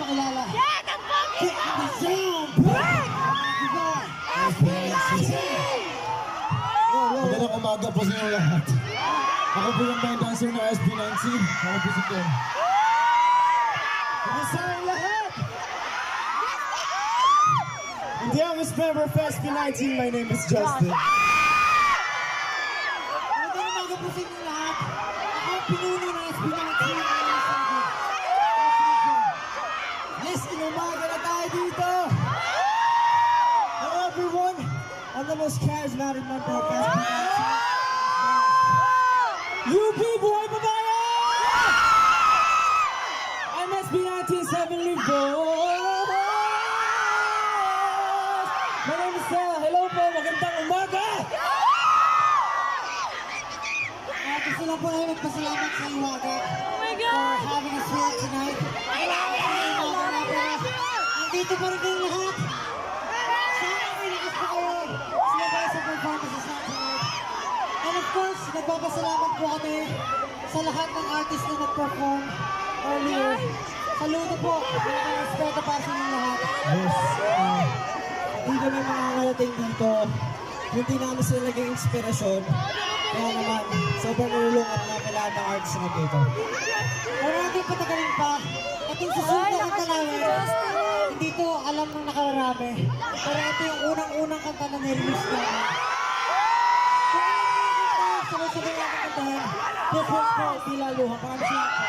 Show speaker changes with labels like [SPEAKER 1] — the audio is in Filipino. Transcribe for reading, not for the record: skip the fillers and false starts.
[SPEAKER 1] magpakilala.
[SPEAKER 2] Get the
[SPEAKER 1] Get in the zone!
[SPEAKER 3] Magandang umaga po sa inyo lahat. Ako po yung main dancer ng SB19. Ako po si Ken.
[SPEAKER 1] Kumusta ang lahat? Hindi ang member of SB19. My name is Justin. Magandang umaga po sa inyo lahat. Ako ang pinuno ng SB19. Yes, inumaga na tayo dito. Hello everyone. I'm the most charismatic member of SB19. UP Boy Babaya! I'm SB1974. My name is Stella. Hello po, magandang umaga! Gusto lang po namin magpasalamat sa Iwaga for having us here tonight. Andito pa rin kayong lahat. Sana may lakas pa kayo. Sila ba sa performances natin? And of course, nagpapasalamat po kami sa lahat ng artists na nag-perform earlier. Saludo po. May respeto para sa inyo lahat.
[SPEAKER 3] Yes.
[SPEAKER 1] Hindi kami makakarating dito. Hindi namin sila naging inspirasyon. Kaya naman, sobrang nulungan namin lahat ng artists na dito. Pero natin patagalin pa. At yung susunod na kanta namin, hindi ito alam ng nakararami. Pero ito yung unang-unang kanta na nirelease namin. Kung ano yung kanta, sabay-sabay natin kantahan. This was for Tila Luha. Maraming salamat po.